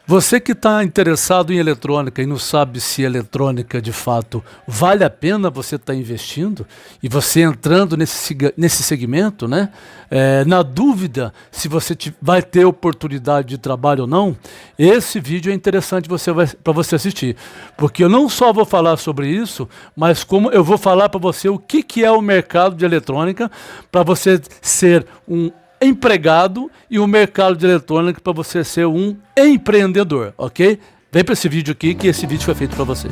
Você que está interessado em eletrônica e não sabe se eletrônica de fato vale a pena você estar investindo e você entrando nesse segmento, né? Na dúvida se você vai ter oportunidade de trabalho ou não, esse vídeo é interessante para você assistir, porque eu não só vou falar sobre isso, mas como eu vou falar para você o que é o mercado de eletrônica para você ser um empregado e o mercado de eletrônica para você ser um empreendedor, ok? Vem para esse vídeo aqui que esse vídeo foi feito para você.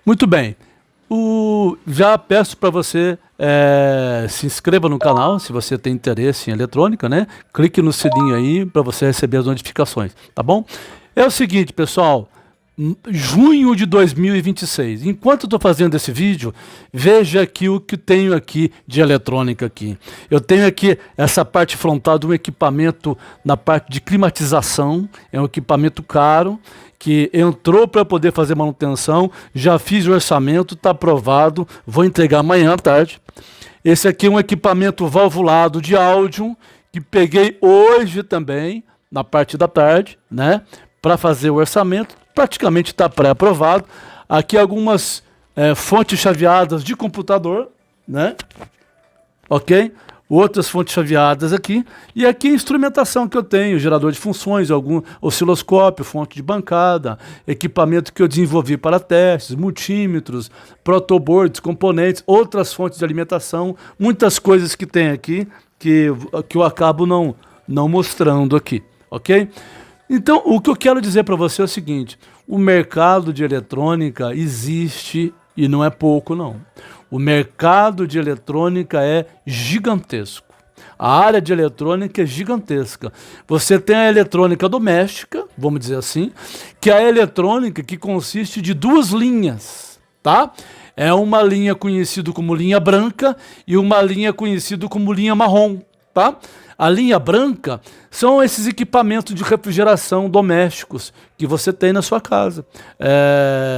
Muito bem, já peço para você se inscreva no canal se você tem interesse em eletrônica, né? Clique no sininho aí para você receber as notificações, tá bom? É o seguinte, pessoal, junho de 2026, enquanto eu estou fazendo esse vídeo, veja aqui o que tenho aqui de eletrônica aqui. Eu tenho aqui essa parte frontal de um equipamento na parte de climatização, é um equipamento caro, que entrou para poder fazer manutenção, já fiz o orçamento, está aprovado, vou entregar amanhã à tarde. Esse aqui é um equipamento valvulado de áudio, que peguei hoje também, na parte da tarde, né, para fazer o orçamento, praticamente está pré-aprovado. Aqui algumas fontes chaveadas de computador, né, ok? Outras fontes chaveadas aqui, e aqui a instrumentação que eu tenho, gerador de funções, algum osciloscópio, fonte de bancada, equipamento que eu desenvolvi para testes, multímetros, protoboards, componentes, outras fontes de alimentação, muitas coisas que tem aqui que eu acabo não mostrando aqui, ok? Então, o que eu quero dizer para você é o seguinte, o mercado de eletrônica existe e não é pouco não. O mercado de eletrônica é gigantesco. A área de eletrônica é gigantesca. Você tem a eletrônica doméstica, vamos dizer assim, que é a eletrônica que consiste de duas linhas, tá? É uma linha conhecida como linha branca e uma linha conhecida como linha marrom, tá? A linha branca são esses equipamentos de refrigeração domésticos que você tem na sua casa.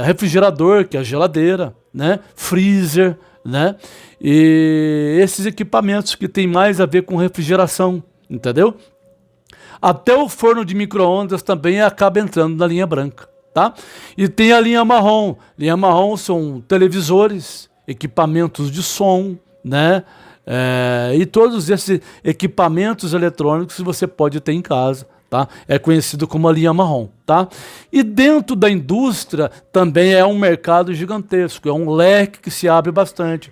Refrigerador, que é a geladeira, né? Freezer, né? E esses equipamentos que tem mais a ver com refrigeração, entendeu? Até o forno de micro-ondas também acaba entrando na linha branca, tá? E tem a linha marrom. Linha marrom são televisores, equipamentos de som, né? E todos esses equipamentos eletrônicos que você pode ter em casa, tá? É conhecido como a linha marrom, tá? E dentro da indústria também é um mercado gigantesco, é um leque que se abre bastante,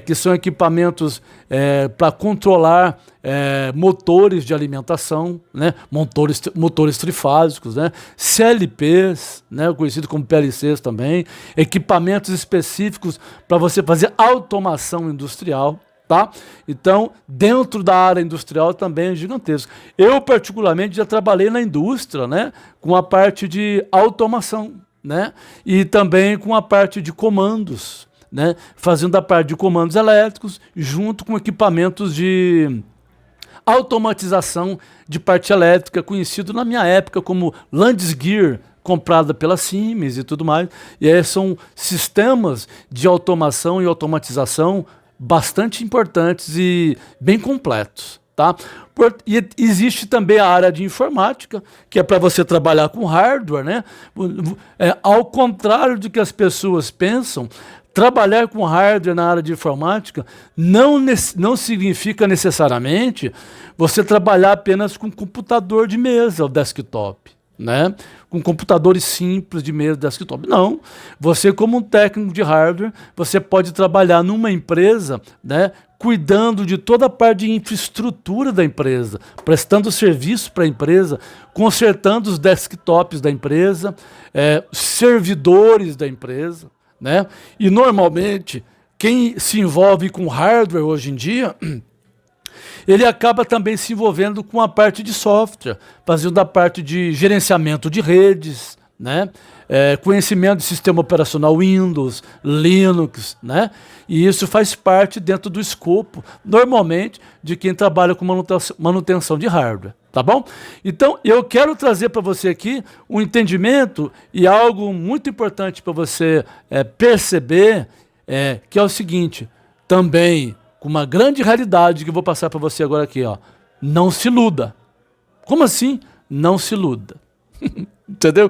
que são equipamentos para controlar motores de alimentação, né? Motores trifásicos, né? CLPs, né? Conhecido como PLCs também, equipamentos específicos para você fazer automação industrial, tá? Então, dentro da área industrial também é gigantesco. Eu, particularmente, já trabalhei na indústria, né? Com a parte de automação, né? E também com a parte de comandos, né? Fazendo a parte de comandos elétricos junto com equipamentos de automatização de parte elétrica, conhecido na minha época como Landis+Gyr, comprada pela Siemens e tudo mais. E aí são sistemas de automação e automatização bastante importantes e bem completos, tá? E existe também a área de informática, que é para você trabalhar com hardware, né? Ao contrário do que as pessoas pensam, trabalhar com hardware na área de informática não significa necessariamente você trabalhar apenas com computador de mesa, o desktop, né? Com computadores simples de mesa, desktop. Não. Você, como um técnico de hardware, você pode trabalhar numa empresa, né, cuidando de toda a parte de infraestrutura da empresa, prestando serviço para a empresa, consertando os desktops da empresa, servidores da empresa, né? E normalmente quem se envolve com hardware hoje em dia, ele acaba também se envolvendo com a parte de software, fazendo a parte de gerenciamento de redes, né? Conhecimento de sistema operacional Windows, Linux, né? E isso faz parte dentro do escopo, normalmente, de quem trabalha com manutenção de hardware, tá bom? Então, eu quero trazer para você aqui um entendimento e algo muito importante para você perceber, que é o seguinte, também, com uma grande realidade que eu vou passar para você agora aqui, ó, não se iluda. Como assim? Não se iluda. Entendeu?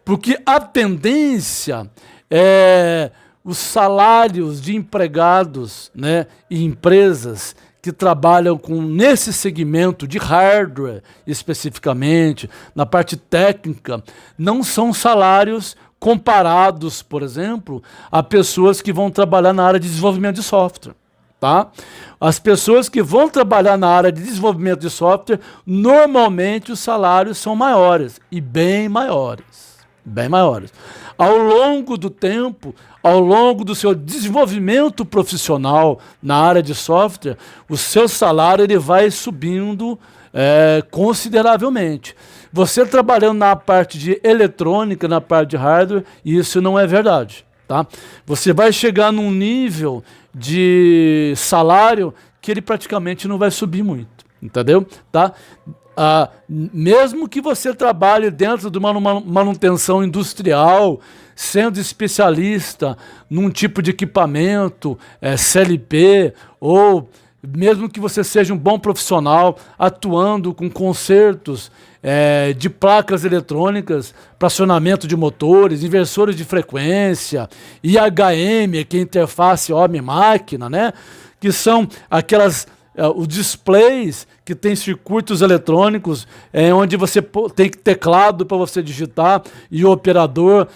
Porque a tendência é os salários de empregados, né, e empresas que trabalham nesse segmento de hardware, especificamente, na parte técnica, não são salários comparados, por exemplo, a pessoas que vão trabalhar na área de desenvolvimento de software. Tá? As pessoas que vão trabalhar na área de desenvolvimento de software, normalmente os salários são maiores, e bem maiores. Bem maiores. Ao longo do tempo, ao longo do seu desenvolvimento profissional na área de software, o seu salário ele vai subindo consideravelmente. Você trabalhando na parte de eletrônica, na parte de hardware, isso não é verdade. Tá? Você vai chegar num nível de salário que ele praticamente não vai subir muito, entendeu? Tá? Mesmo que você trabalhe dentro de uma manutenção industrial, sendo especialista num tipo de equipamento, CLP, ou mesmo que você seja um bom profissional atuando com consertos de placas eletrônicas, para acionamento de motores, inversores de frequência, IHM, que é interface homem-máquina, né? Que são aquelas os displays que tem circuitos eletrônicos, onde você tem teclado para você digitar e o operador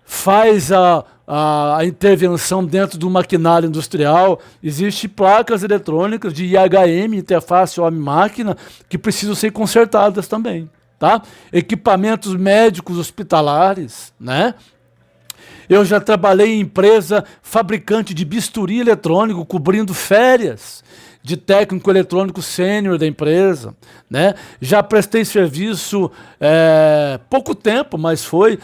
faz a intervenção dentro do maquinário industrial. Existem placas eletrônicas de IHM, interface homem-máquina, que precisam ser consertadas também. Tá? Equipamentos médicos hospitalares, né? Eu já trabalhei em empresa fabricante de bisturi eletrônico, cobrindo férias de técnico eletrônico sênior da empresa, né? Já prestei serviço pouco tempo, mas foi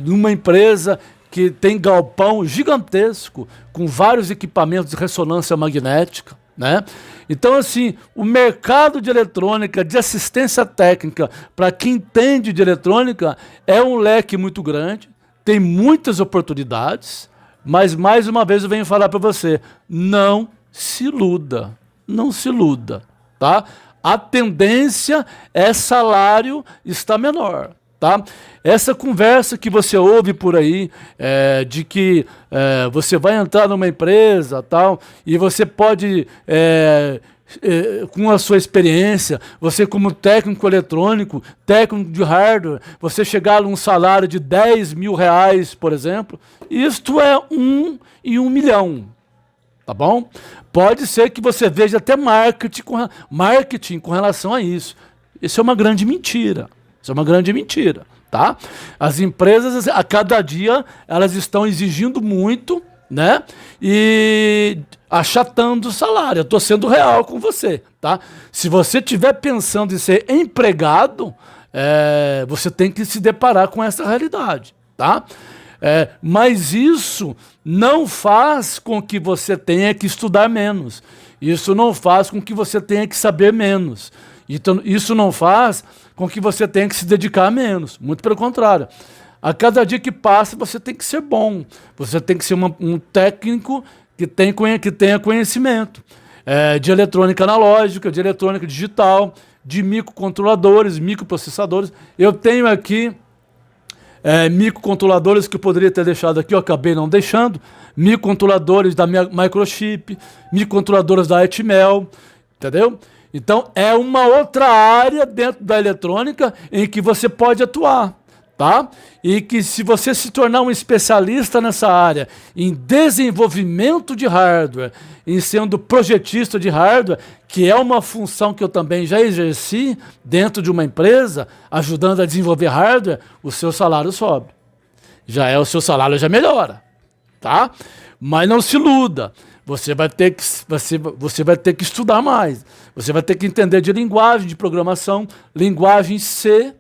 numa empresa que tem galpão gigantesco, com vários equipamentos de ressonância magnética, né? Então, assim, o mercado de eletrônica, de assistência técnica, para quem entende de eletrônica, é um leque muito grande, tem muitas oportunidades, mas, mais uma vez, eu venho falar para você, não se iluda, não se iluda, tá? A tendência é salário está menor. Tá? Essa conversa que você ouve por aí, de que você vai entrar numa empresa tal, e você pode, com a sua experiência, você como técnico eletrônico, técnico de hardware, você chegar num salário de 10 mil reais, por exemplo, isto é 1 em 1 milhão. Tá bom? Pode ser que você veja até marketing com relação a isso. Isso é uma grande mentira. Isso é uma grande mentira, tá? As empresas, a cada dia, elas estão exigindo muito, né? E achatando o salário. Eu estou sendo real com você, tá? Se você estiver pensando em ser empregado, você tem que se deparar com essa realidade, tá? Mas isso não faz com que você tenha que estudar menos. Isso não faz com que você tenha que saber menos. Então, isso não faz com que você tenha que se dedicar menos. Muito pelo contrário. A cada dia que passa, você tem que ser bom. Você tem que ser um técnico que tenha conhecimento de eletrônica analógica, de eletrônica digital, de microcontroladores, microprocessadores. Eu tenho aqui microcontroladores que eu poderia ter deixado aqui, eu acabei não deixando. Microcontroladores da Microchip, microcontroladores da Atmel, entendeu? Então, é uma outra área dentro da eletrônica em que você pode atuar, tá? E que se você se tornar um especialista nessa área, em desenvolvimento de hardware, em sendo projetista de hardware, que é uma função que eu também já exerci dentro de uma empresa, ajudando a desenvolver hardware, o seu salário sobe. O seu salário já melhora, tá? Mas não se iluda. Você vai ter que estudar mais. Você vai ter que entender de linguagem de programação, linguagem C,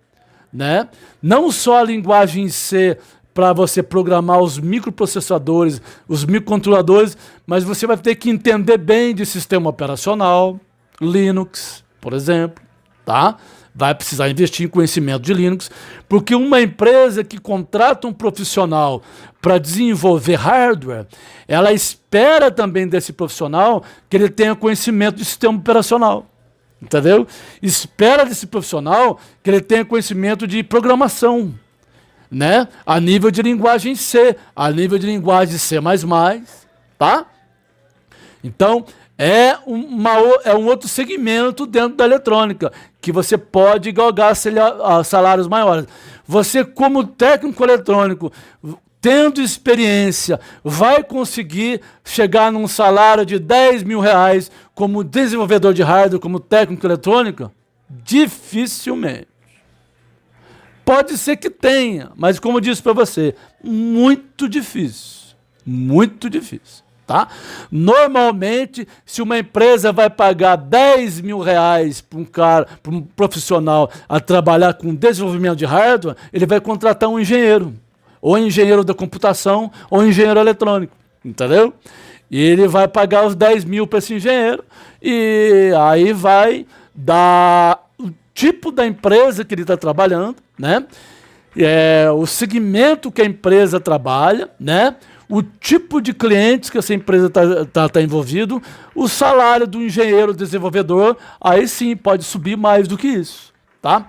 né? Não só a linguagem C para você programar os microprocessadores, os microcontroladores, mas você vai ter que entender bem de sistema operacional, Linux, por exemplo, tá? Vai precisar investir em conhecimento de Linux, porque uma empresa que contrata um profissional para desenvolver hardware, ela espera também desse profissional que ele tenha conhecimento de sistema operacional. Entendeu? Espera desse profissional que ele tenha conhecimento de programação, né? A nível de linguagem C, a nível de linguagem C++, tá? Então, é um outro segmento dentro da eletrônica, que você pode galgar salários maiores. Você, como técnico eletrônico, tendo experiência, vai conseguir chegar num salário de 10 mil reais como desenvolvedor de hardware, como técnico eletrônico? Dificilmente. Pode ser que tenha, mas como eu disse para você, muito difícil. Muito difícil. Tá? Normalmente, se uma empresa vai pagar 10 mil reais para um profissional a trabalhar com desenvolvimento de hardware, ele vai contratar um engenheiro. Ou engenheiro da computação, ou engenheiro eletrônico, entendeu? E ele vai pagar os 10 mil para esse engenheiro, e aí vai dar o tipo da empresa que ele está trabalhando, né? O segmento que a empresa trabalha, né? O tipo de clientes que essa empresa tá envolvido, o salário do engenheiro desenvolvedor, aí sim pode subir mais do que isso, tá?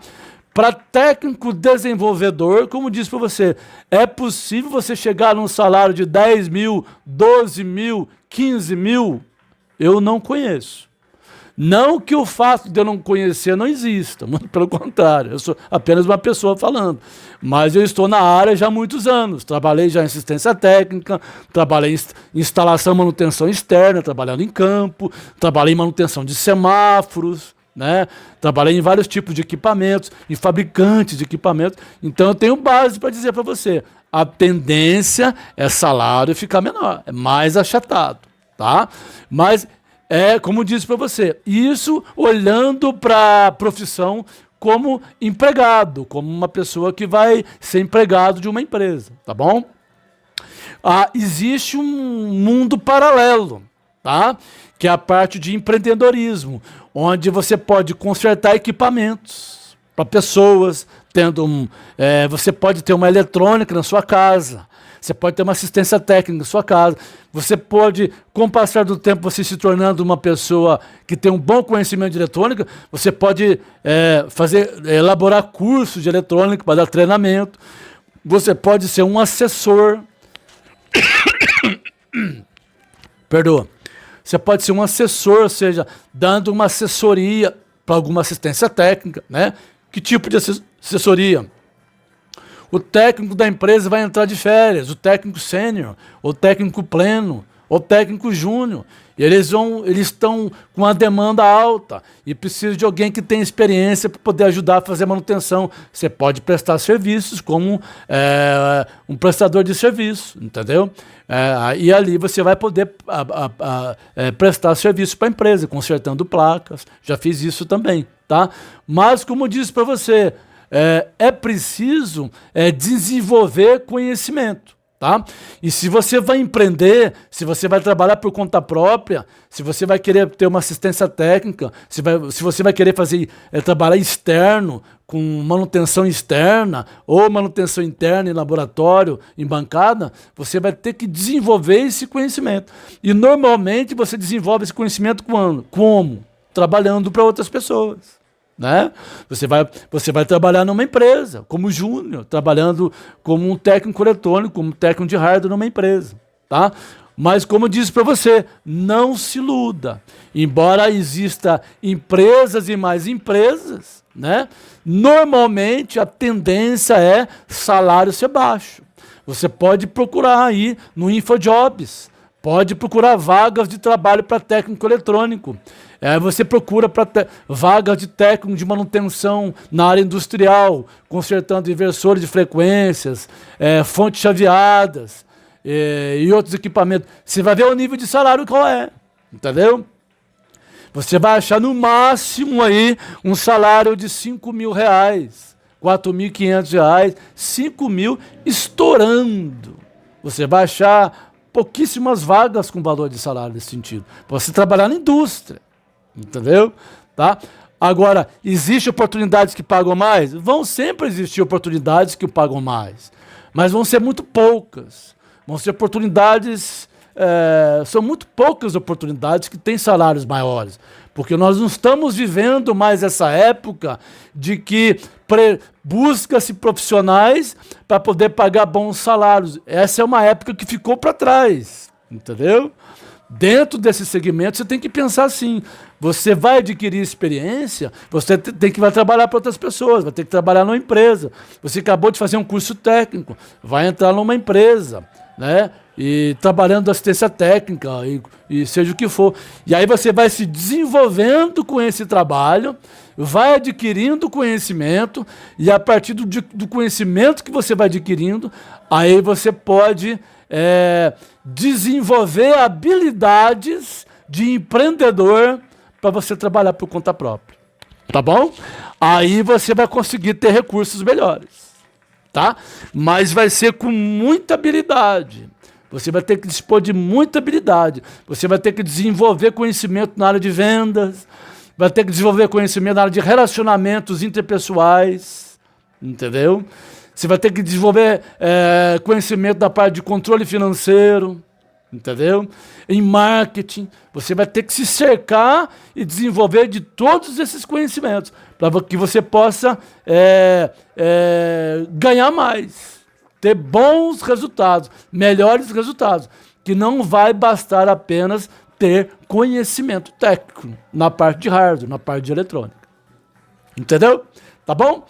Para técnico desenvolvedor, como disse para você, é possível você chegar num salário de 10 mil, 12 mil, 15 mil? Eu não conheço. Não que o fato de eu não conhecer não exista, muito pelo contrário, eu sou apenas uma pessoa falando. Mas eu estou na área já há muitos anos, trabalhei já em assistência técnica, trabalhei em instalação e manutenção externa, trabalhando em campo, trabalhei em manutenção de semáforos, né? Trabalhei em vários tipos de equipamentos, em fabricantes de equipamentos, então eu tenho base para dizer para você, a tendência é salário ficar menor, é mais achatado, tá? Mas como eu disse para você, isso olhando para a profissão como empregado, como uma pessoa que vai ser empregado de uma empresa, tá bom? Existe um mundo paralelo, tá? Que é a parte de empreendedorismo, onde você pode consertar equipamentos para pessoas, você pode ter uma eletrônica na sua casa, você pode ter uma assistência técnica na sua casa, você pode, com o passar do tempo, você se tornando uma pessoa que tem um bom conhecimento de eletrônica, você pode elaborar cursos de eletrônica para dar treinamento, você pode ser um assessor, perdoa, você pode ser um assessor, ou seja, dando uma assessoria para alguma assistência técnica, né? Que tipo de assessoria? O técnico da empresa vai entrar de férias, o técnico sênior, o técnico pleno, o técnico júnior. E eles estão com uma demanda alta e precisam de alguém que tenha experiência para poder ajudar a fazer a manutenção. Você pode prestar serviços como um prestador de serviço, entendeu? E ali você vai poder prestar serviço para a empresa, consertando placas. Já fiz isso também, tá? Mas, como eu disse para você, é preciso desenvolver conhecimento, tá? E se você vai empreender, se você vai trabalhar por conta própria, se você vai querer ter uma assistência técnica, se você vai querer trabalhar externo, com manutenção externa ou manutenção interna em laboratório, em bancada, você vai ter que desenvolver esse conhecimento. E normalmente você desenvolve esse conhecimento quando? Como? Trabalhando para outras pessoas. Né? Você vai trabalhar numa empresa, como júnior, trabalhando como um técnico eletrônico, como técnico de hardware numa empresa. Tá? Mas como eu disse para você, não se iluda. Embora exista empresas e mais empresas, né? Normalmente a tendência é salário ser baixo. Você pode procurar aí no InfoJobs, pode procurar vagas de trabalho para técnico eletrônico. Você procura para vagas de técnico de manutenção na área industrial, consertando inversores de frequências, fontes chaveadas e outros equipamentos. Você vai ver o nível de salário qual é, entendeu? Você vai achar no máximo aí um salário de R$5.000, R$4.500, 5.000 estourando. Você vai achar pouquíssimas vagas com valor de salário nesse sentido. Para você trabalhar na indústria. Entendeu? Tá? Agora, existem oportunidades que pagam mais? Vão sempre existir oportunidades que pagam mais. Mas vão ser muito poucas. Vão ser oportunidades... são muito poucas oportunidades que têm salários maiores. Porque nós não estamos vivendo mais essa época de que busca-se profissionais para poder pagar bons salários. Essa é uma época que ficou para trás. Entendeu? Dentro desse segmento, você tem que pensar assim, você vai adquirir experiência, você vai trabalhar para outras pessoas, vai ter que trabalhar numa empresa. Você acabou de fazer um curso técnico, vai entrar numa empresa, né? E trabalhando assistência técnica e seja o que for. E aí você vai se desenvolvendo com esse trabalho, vai adquirindo conhecimento, e a partir do conhecimento que você vai adquirindo, aí você pode... desenvolver habilidades de empreendedor para você trabalhar por conta própria, tá bom? Aí você vai conseguir ter recursos melhores, tá? Mas vai ser com muita habilidade. Você vai ter que dispor de muita habilidade. Você vai ter que desenvolver conhecimento na área de vendas, vai ter que desenvolver conhecimento na área de relacionamentos interpessoais, entendeu? Você vai ter que desenvolver conhecimento da parte de controle financeiro, entendeu? Em marketing, você vai ter que se cercar e desenvolver de todos esses conhecimentos para que você possa ganhar mais, ter bons resultados, melhores resultados, que não vai bastar apenas ter conhecimento técnico na parte de hardware, na parte de eletrônica. Entendeu? Tá bom?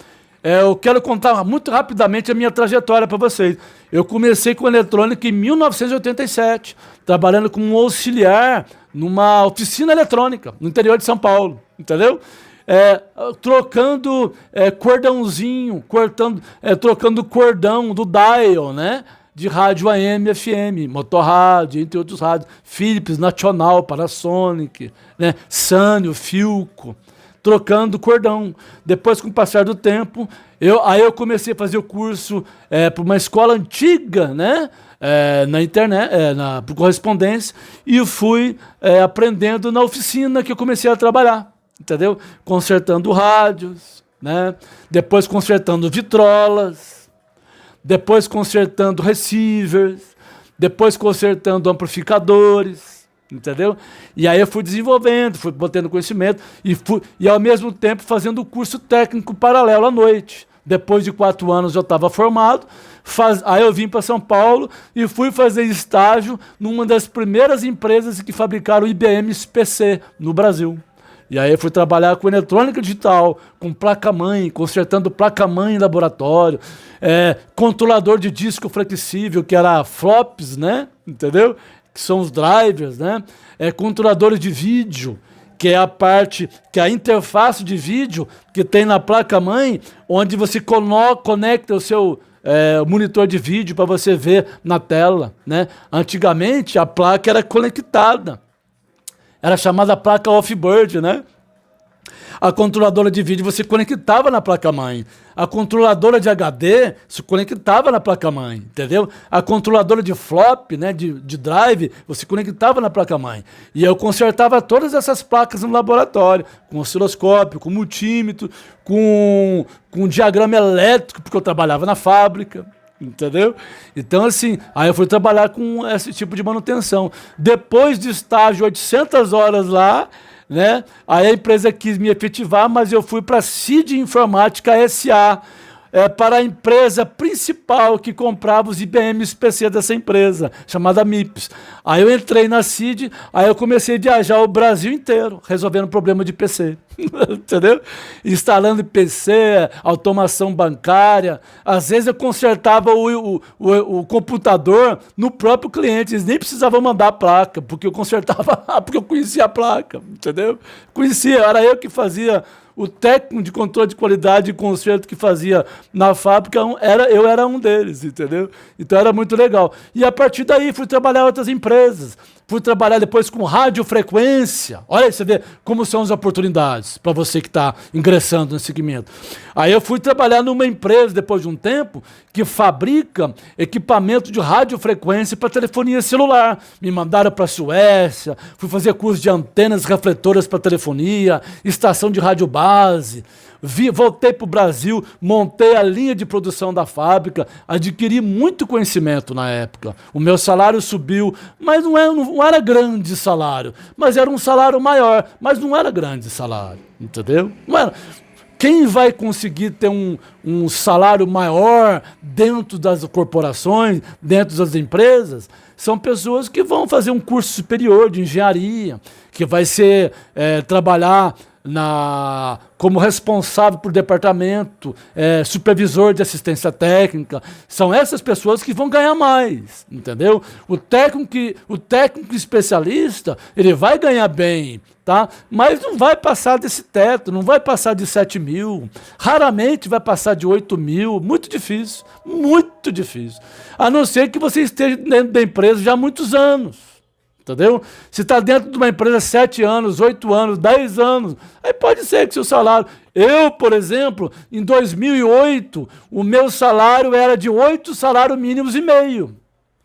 Eu quero contar muito rapidamente a minha trajetória para vocês. Eu comecei com eletrônica em 1987, trabalhando como um auxiliar numa oficina eletrônica no interior de São Paulo, entendeu? Trocando cordãozinho, trocando cordão do dial, né? De rádio AM, FM, motorrádio, entre outros rádios, Philips, Nacional, Panasonic, né? Sanyo, Philco, trocando cordão. Depois, com o passar do tempo, eu comecei a fazer o curso para uma escola antiga, né? Na internet, por correspondência, e fui aprendendo na oficina que eu comecei a trabalhar, entendeu? Consertando rádios, né? Depois consertando vitrolas, depois consertando receivers, depois consertando amplificadores, entendeu? E aí eu fui desenvolvendo, fui botando conhecimento e ao mesmo tempo fazendo o curso técnico paralelo à noite. Depois de 4 anos eu estava formado, aí eu vim para São Paulo e fui fazer estágio numa das primeiras empresas que fabricaram IBMs PC no Brasil. E aí eu fui trabalhar com eletrônica digital, com placa-mãe, consertando placa-mãe em laboratório, controlador de disco flexível, que era flops, né? Entendeu? Que são os drivers, né? Controladores de vídeo, que é a interface de vídeo que tem na placa-mãe, onde você conecta o seu monitor de vídeo para você ver na tela, né? Antigamente a placa era conectada, era chamada placa off-board, né? A controladora de vídeo você conectava na placa-mãe. A controladora de HD se conectava na placa-mãe, entendeu? A controladora de flop, né, de drive, você conectava na placa-mãe. E eu consertava todas essas placas no laboratório, com osciloscópio, com multímetro, com diagrama elétrico, porque eu trabalhava na fábrica, entendeu? Então, assim, aí eu fui trabalhar com esse tipo de manutenção. Depois de estágio 800 horas lá, né? Aí a empresa quis me efetivar, mas eu fui para a CID Informática SA, para a empresa principal que comprava os IBMs PC dessa empresa, chamada MIPS. Aí eu entrei na CID, aí eu comecei a viajar o Brasil inteiro, resolvendo problema de PC. Entendeu? Instalando PC, automação bancária. Às vezes eu consertava o computador no próprio cliente. Eles nem precisavam mandar a placa, porque eu consertava, porque eu conhecia a placa. Entendeu? Conhecia, era eu que fazia. O técnico de controle de qualidade e conserto que fazia na fábrica, eu era um deles, entendeu? Então era muito legal. E a partir daí fui trabalhar em outras empresas. Fui trabalhar depois com radiofrequência. Olha aí, você vê como são as oportunidades para você que está ingressando nesse segmento. Aí eu fui trabalhar numa empresa, depois de um tempo, que fabrica equipamento de radiofrequência para telefonia celular. Me mandaram para a Suécia, fui fazer curso de antenas refletoras para telefonia, estação de rádio base. Voltei para o Brasil, montei a linha de produção da fábrica, adquiri muito conhecimento na época. O meu salário subiu, mas não era grande salário, mas era um salário maior, mas não era grande salário, entendeu? Não era. Quem vai conseguir ter um salário maior dentro das corporações, dentro das empresas, são pessoas que vão fazer um curso superior de engenharia, que vai trabalhar como responsável por departamento, supervisor de assistência técnica. São essas pessoas que vão ganhar mais, entendeu? O técnico especialista, ele vai ganhar bem, tá? Mas não vai passar desse teto, não vai passar de 7 mil, raramente vai passar de 8 mil, muito difícil, a não ser que você esteja dentro da empresa já há muitos anos. Entendeu? Se está dentro de uma empresa 7 anos, 8 anos, 10 anos, aí pode ser que seu salário... Eu, por exemplo, em 2008, o meu salário era de 8 salários mínimos e meio.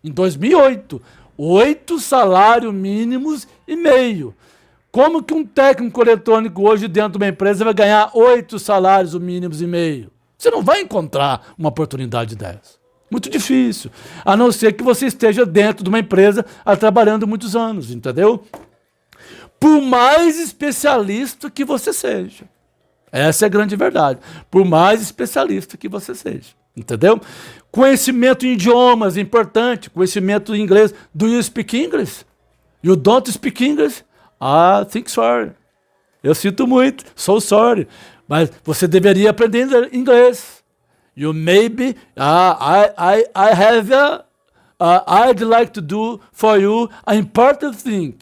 Em 2008, 8 salários mínimos e meio. Como que um técnico eletrônico hoje dentro de uma empresa vai ganhar 8 salários mínimos e meio? Você não vai encontrar uma oportunidade dessa. Muito difícil, a não ser que você esteja dentro de uma empresa trabalhando muitos anos, entendeu? Por mais especialista que você seja. Essa é a grande verdade. Por mais especialista que você seja, entendeu? Conhecimento em idiomas é importante, conhecimento em inglês. Do you speak English? You don't speak English? I think sorry. Eu sinto muito, so sorry. Mas você deveria aprender inglês. You maybe, I'd like to do for you an important thing.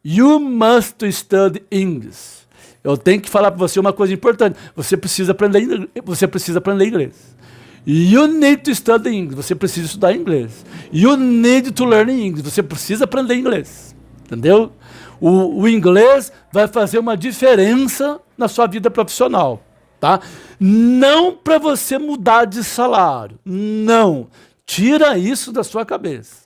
You must study English. Eu tenho que falar para você uma coisa importante. Você precisa aprender inglês. You need to study English. Você precisa estudar inglês. You need to learn English. Você precisa aprender inglês. Entendeu? O inglês vai fazer uma diferença na sua vida profissional. Tá? Não para você mudar de salário, não, tira isso da sua cabeça,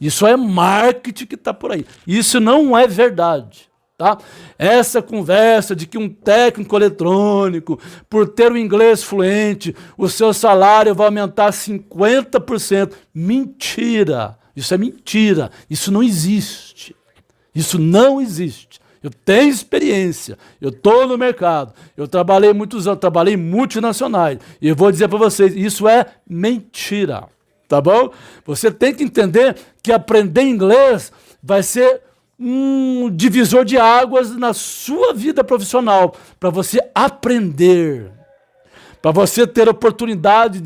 isso é marketing que está por aí, isso não é verdade, tá? Essa conversa de que um técnico eletrônico, por ter o inglês fluente, o seu salário vai aumentar 50%, mentira, isso é mentira, isso não existe, Eu tenho experiência, eu estou no mercado, eu trabalhei muitos anos, trabalhei em multinacionais, e eu vou dizer para vocês, isso é mentira, tá bom? Você tem que entender que aprender inglês vai ser um divisor de águas na sua vida profissional, para você aprender, para você ter oportunidade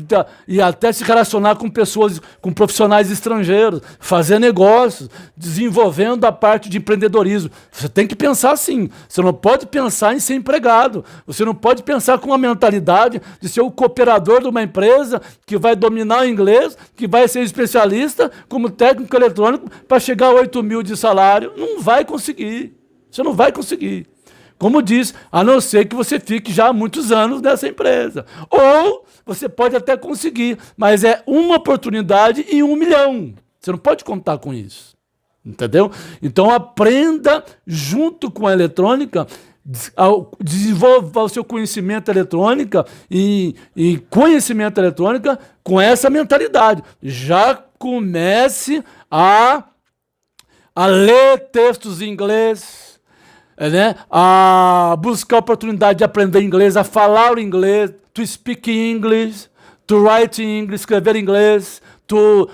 e até se relacionar com pessoas, com profissionais estrangeiros, fazer negócios, desenvolvendo a parte de empreendedorismo. Você tem que pensar assim, você não pode pensar em ser empregado, você não pode pensar com a mentalidade de ser o cooperador de uma empresa que vai dominar o inglês, que vai ser especialista como técnico eletrônico para chegar a 8 mil de salário. Não vai conseguir, você não vai conseguir. Como diz, a não ser que você fique já há muitos anos nessa empresa. Ou você pode até conseguir, mas é uma oportunidade em 1 milhão. Você não pode contar com isso. Entendeu? Então aprenda junto com a eletrônica, desenvolva o seu conhecimento eletrônica e conhecimento eletrônica com essa mentalidade. Já comece a ler textos em inglês, né? A buscar a oportunidade de aprender inglês, a falar o inglês, to speak English, to write English, escrever inglês, to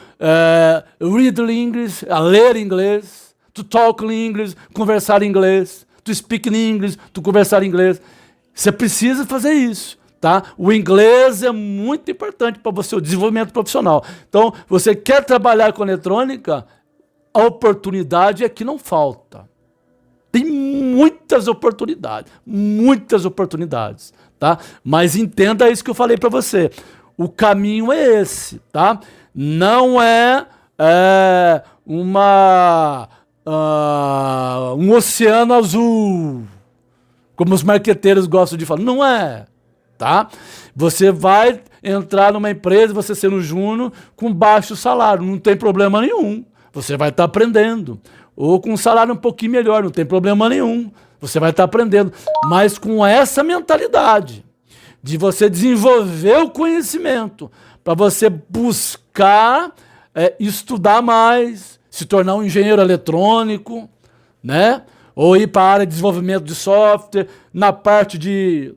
read English, a ler inglês, to talk English, conversar inglês, to speak English, to conversar inglês. Você precisa fazer isso, tá? O inglês é muito importante para você, o desenvolvimento profissional. Então, você quer trabalhar com eletrônica, a oportunidade é que não falta. Tem muitas oportunidades, tá? Mas entenda isso que eu falei para você. O caminho é esse, tá? Não é um oceano azul, como os marqueteiros gostam de falar. Não é, tá? Você vai entrar numa empresa, você sendo júnior, com baixo salário, não tem problema nenhum. Você vai estar aprendendo. Ou com um salário um pouquinho melhor, não tem problema nenhum. Você vai estar aprendendo. Mas com essa mentalidade de você desenvolver o conhecimento, para você buscar estudar mais, se tornar um engenheiro eletrônico, né? Ou ir para a área de desenvolvimento de software, na parte de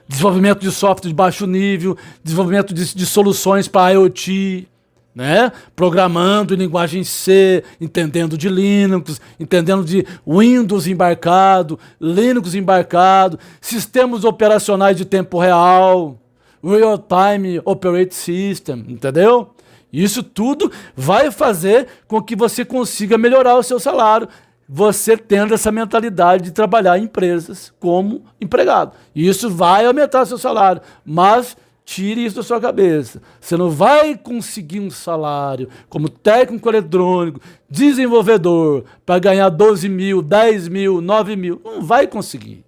desenvolvimento de software de baixo nível, desenvolvimento de soluções para IoT, né? Programando em linguagem C, entendendo de Linux, entendendo de Windows embarcado, Linux embarcado, sistemas operacionais de tempo real, Real-Time Operating System, entendeu? Isso tudo vai fazer com que você consiga melhorar o seu salário, você tendo essa mentalidade de trabalhar em empresas como empregado. E isso vai aumentar seu salário, mas tire isso da sua cabeça. Você não vai conseguir um salário como técnico eletrônico, desenvolvedor, para ganhar 12 mil, 10 mil, 9 mil. Não vai conseguir.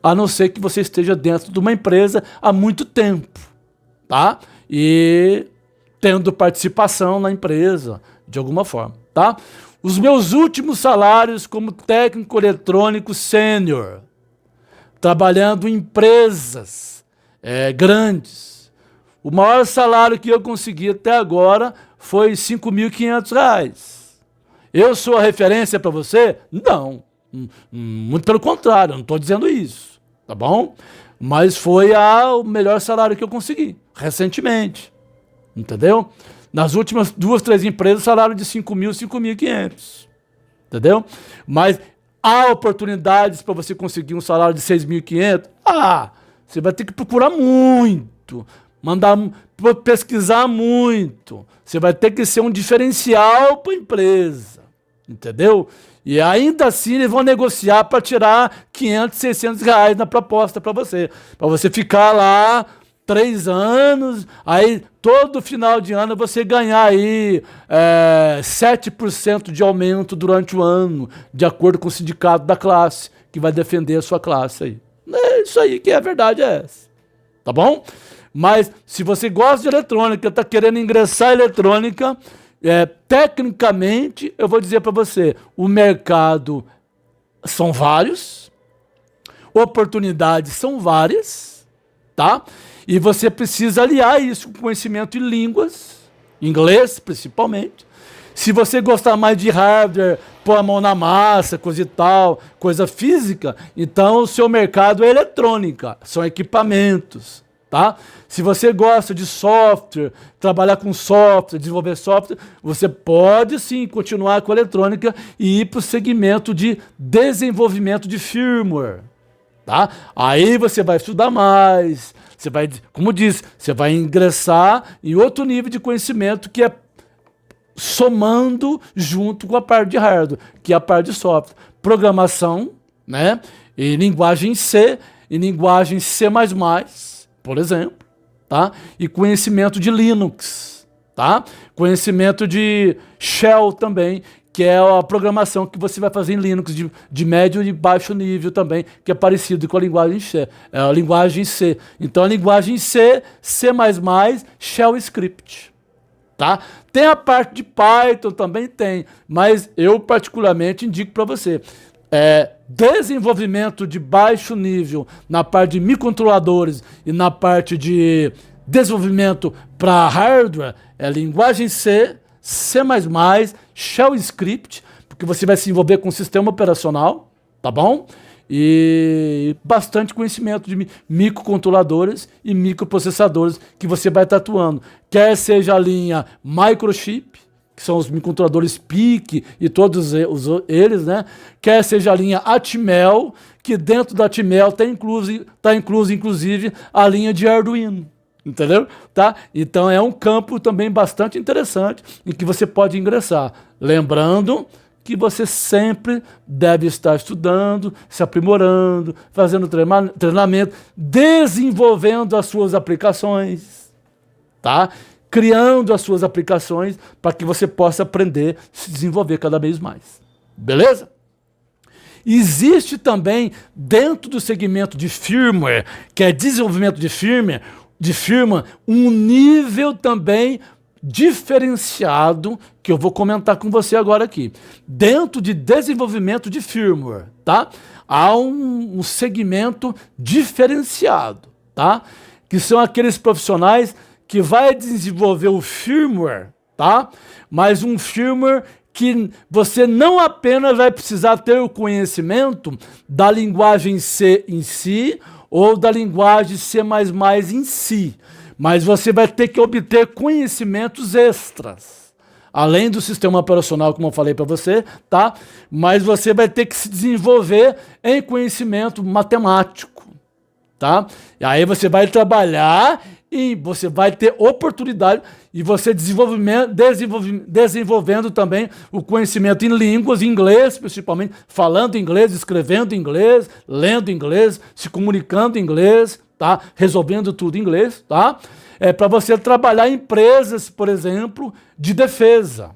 A não ser que você esteja dentro de uma empresa há muito tempo, tá? E tendo participação na empresa, de alguma forma, tá? Os meus últimos salários como técnico eletrônico sênior, trabalhando em empresas grandes. O maior salário que eu consegui até agora foi R$ 5.500. Eu sou a referência para você? Não. Muito pelo contrário, eu não estou dizendo isso, tá bom? Mas foi o melhor salário que eu consegui, recentemente. Entendeu? Nas últimas 2, 3 empresas, salário de 5.000, 5.500. Entendeu? Mas há oportunidades para você conseguir um salário de 6.500? Você vai ter que procurar muito, pesquisar muito. Você vai ter que ser um diferencial para a empresa. Entendeu? E ainda assim eles vão negociar para tirar 500, 600 reais na proposta para você ficar lá 3 anos, aí todo final de ano você ganhar aí 7% de aumento durante o ano, de acordo com o sindicato da classe, que vai defender a sua classe aí. É isso aí que é a verdade, é essa. Tá bom? Mas se você gosta de eletrônica, está querendo ingressar em eletrônica, tecnicamente, eu vou dizer para você, o mercado são vários, oportunidades são várias, tá? E você precisa aliar isso com conhecimento em línguas, inglês principalmente. Se você gostar mais de hardware, pôr a mão na massa, coisa e tal, coisa física, então o seu mercado é eletrônica, são equipamentos, tá? Se você gosta de software, trabalhar com software, desenvolver software, você pode sim continuar com a eletrônica e ir para o segmento de desenvolvimento de firmware, tá? Aí você vai estudar mais, você vai, como disse, você vai ingressar em outro nível de conhecimento que é somando junto com a parte de hardware, que é a parte de software. Programação, né? E linguagem C, e linguagem C++, por exemplo, tá? E conhecimento de Linux, tá? Conhecimento de Shell também, que é a programação que você vai fazer em Linux de médio e baixo nível também, que é parecido com a linguagem C. É a linguagem C. Então a linguagem C, C++, Shell Script. Tá? Tem a parte de Python, também tem, mas eu particularmente indico para você. Desenvolvimento de baixo nível na parte de microcontroladores e na parte de desenvolvimento para hardware é linguagem C, C++, Shell Script, porque você vai se envolver com o sistema operacional, tá bom? e bastante conhecimento de microcontroladores e microprocessadores que você vai estar atuando. Quer seja a linha Microchip, que são os microcontroladores PIC e todos eles, né? Quer seja a linha Atmel, que dentro da Atmel está incluso, inclusive, a linha de Arduino. Entendeu? Tá? Então é um campo também bastante interessante em que você pode ingressar. Lembrando que você sempre deve estar estudando, se aprimorando, fazendo treinamento, desenvolvendo as suas aplicações, tá? Criando as suas aplicações para que você possa aprender, se desenvolver cada vez mais. Beleza? Existe também, dentro do segmento de firmware, que é desenvolvimento de firma, um nível também diferenciado que eu vou comentar com você agora aqui. Dentro de desenvolvimento de firmware, tá? Há um segmento diferenciado, tá? Que são aqueles profissionais que vai desenvolver o firmware, tá? Mas um firmware que você não apenas vai precisar ter o conhecimento da linguagem C em si, ou da linguagem C++ em si, mas você vai ter que obter conhecimentos extras, além do sistema operacional, como eu falei para você, tá? Mas você vai ter que se desenvolver em conhecimento matemático, tá? E aí você vai trabalhar e você vai ter oportunidade e você desenvolvendo também o conhecimento em línguas, em inglês principalmente, falando inglês, escrevendo inglês, lendo inglês, se comunicando em inglês, tá? Resolvendo tudo em inglês, tá? Para você trabalhar em empresas, por exemplo, de defesa.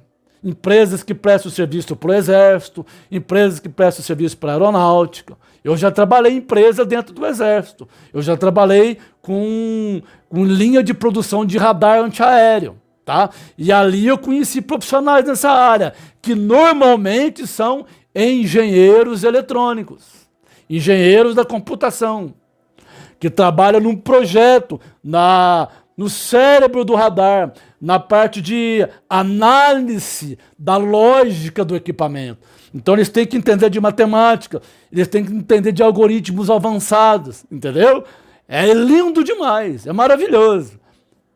Empresas que prestam serviço para o Exército, empresas que prestam serviço para a Aeronáutica. Eu já trabalhei em empresa dentro do Exército. Eu já trabalhei com linha de produção de radar antiaéreo, tá? E ali eu conheci profissionais nessa área, que normalmente são engenheiros eletrônicos, engenheiros da computação, que trabalham num projeto no cérebro do radar, na parte de análise da lógica do equipamento. Então eles têm que entender de matemática, eles têm que entender de algoritmos avançados, entendeu? É lindo demais, é maravilhoso.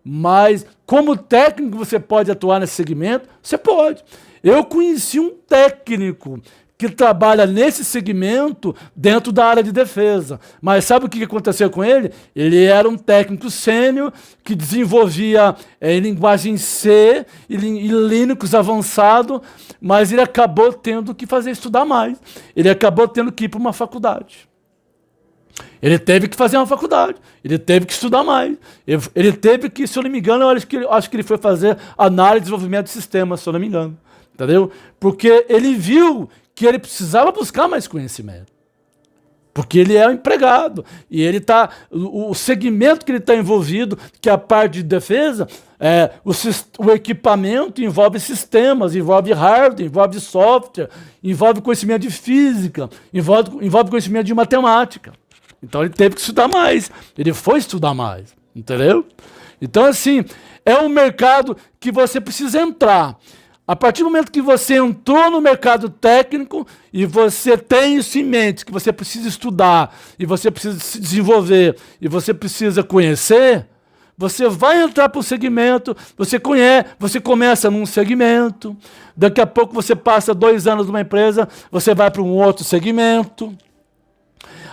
Mas como técnico você pode atuar nesse segmento? Você pode. Eu conheci um técnico que trabalha nesse segmento dentro da área de defesa. Mas sabe o que aconteceu com ele? Ele era um técnico sênior que desenvolvia em linguagem C e Linux avançado, mas ele acabou tendo que estudar mais. Ele acabou tendo que ir para uma faculdade. Ele teve que fazer uma faculdade, ele teve que estudar mais, ele teve que, se eu não me engano, acho que ele foi fazer análise e desenvolvimento de sistemas, se eu não me engano, entendeu? Porque ele viu que ele precisava buscar mais conhecimento, porque ele é um empregado, e o segmento que ele está envolvido, que é a parte de defesa, o equipamento envolve sistemas, envolve hardware, envolve software, envolve conhecimento de física, envolve conhecimento de matemática. Então ele teve que estudar mais, ele foi estudar mais, entendeu? Então assim, é um mercado que você precisa entrar. A partir do momento que você entrou no mercado técnico e você tem isso em mente, que você precisa estudar, e você precisa se desenvolver, e você precisa conhecer, você vai entrar para o segmento, você começa num segmento, daqui a pouco você passa 2 anos numa empresa, você vai para um outro segmento,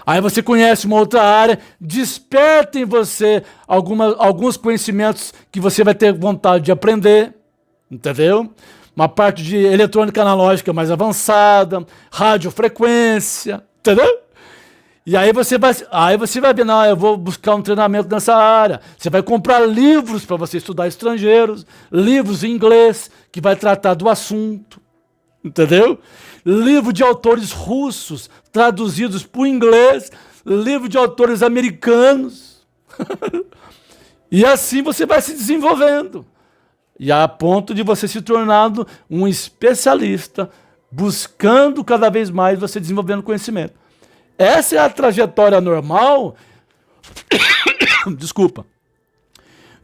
aí você conhece uma outra área, desperta em você alguns conhecimentos que você vai ter vontade de aprender, entendeu? Uma parte de eletrônica analógica mais avançada, radiofrequência, entendeu? E aí você vai ver, não, eu vou buscar um treinamento nessa área. Você vai comprar livros para você estudar estrangeiros, livros em inglês, que vai tratar do assunto, entendeu? Livro de autores russos, traduzidos para o inglês, livro de autores americanos. E assim você vai se desenvolvendo. E a ponto de você se tornar um especialista, buscando cada vez mais você desenvolvendo conhecimento. Essa é a trajetória normal, desculpa,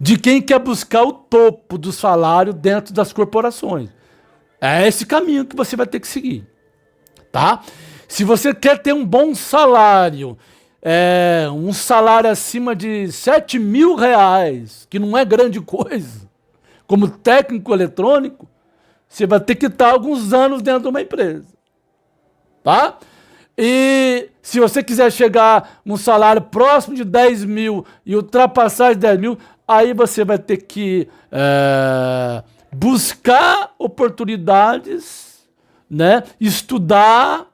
de quem quer buscar o topo do salário dentro das corporações. É esse caminho que você vai ter que seguir, tá? Se você quer ter um bom salário, um salário acima de R$ 7.000, que não é grande coisa, como técnico eletrônico, você vai ter que estar alguns anos dentro de uma empresa, tá? E se você quiser chegar num salário próximo de 10 mil e ultrapassar os 10 mil, aí você vai ter que buscar oportunidades, né? Estudar,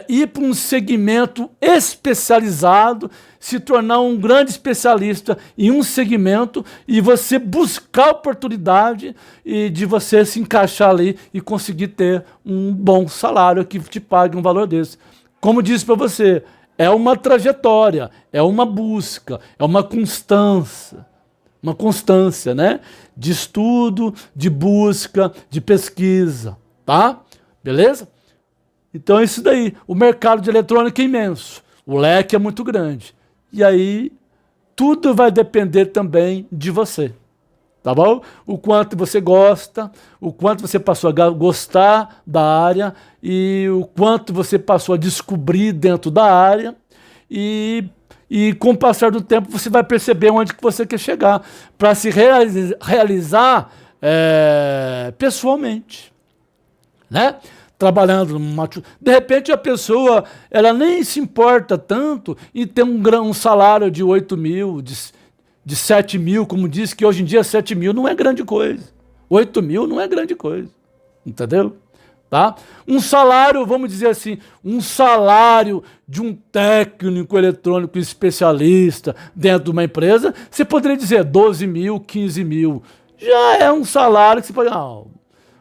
ir para um segmento especializado, se tornar um grande especialista em um segmento e você buscar a oportunidade e de você se encaixar ali e conseguir ter um bom salário que te pague um valor desse. Como disse para você, é uma trajetória, é uma busca, é uma constância, né? De estudo, de busca, de pesquisa, tá? Beleza? Então é isso daí. O mercado de eletrônica é imenso, o leque é muito grande. E aí, tudo vai depender também de você, tá bom? O quanto você gosta, o quanto você passou a gostar da área e o quanto você passou a descobrir dentro da área e com o passar do tempo você vai perceber onde que você quer chegar para se realizar pessoalmente, né? Trabalhando de repente a pessoa ela nem se importa tanto em ter um salário de 8 mil, de 7 mil, como diz que hoje em dia 7 mil não é grande coisa, 8 mil não é grande coisa, entendeu? Tá? Um salário, vamos dizer assim, um salário de um técnico eletrônico especialista dentro de uma empresa, você poderia dizer 12 mil, 15 mil, já é um salário que você pode...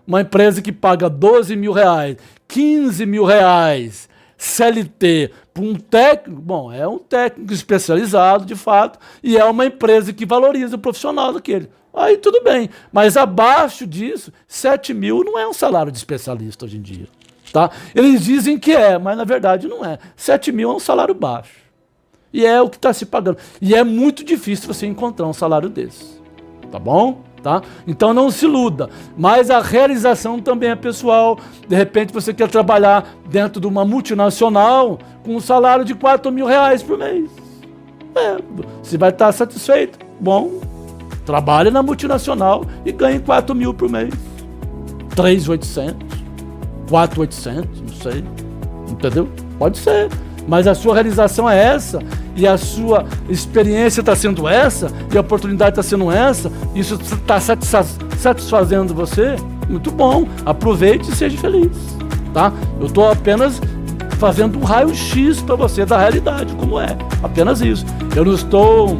uma empresa que paga 12 mil reais, 15 mil reais, CLT, para um técnico, bom, é um técnico especializado, de fato, e é uma empresa que valoriza o profissional daquele. Aí tudo bem, mas abaixo disso, 7 mil não é um salário de especialista hoje em dia. Tá? Eles dizem que mas na verdade não é. 7 mil é um salário baixo. E é o que está se pagando. E é muito difícil você encontrar um salário desse. Tá bom? Tá? Então não se iluda, mas a realização também é pessoal. De repente você quer trabalhar dentro de uma multinacional com um salário de 4 mil reais por mês. Você vai estar satisfeito. Bom, trabalhe na multinacional e ganhe 4 mil por mês. 3.800, 4.800, não sei. Entendeu? Pode ser. Mas a sua realização é essa, e a sua experiência está sendo essa, e a oportunidade está sendo essa, isso está satisfazendo você, muito bom, aproveite e seja feliz, tá? Eu estou apenas fazendo um raio-x para você da realidade, como é, apenas isso. Eu não estou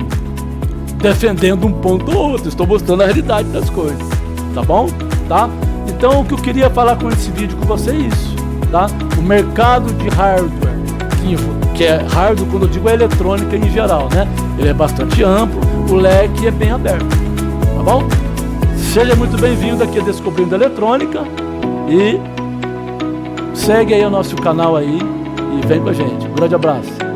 defendendo um ponto ou outro, estou mostrando a realidade das coisas, tá bom? Tá? Então o que eu queria falar com esse vídeo com você é isso, tá? O mercado de hardware, que é hardware, quando eu digo eletrônica em geral, né? Ele é bastante amplo, o leque é bem aberto, tá bom? Seja muito bem-vindo aqui a Descobrindo Eletrônica e segue aí o nosso canal aí e vem com a gente. Um grande abraço.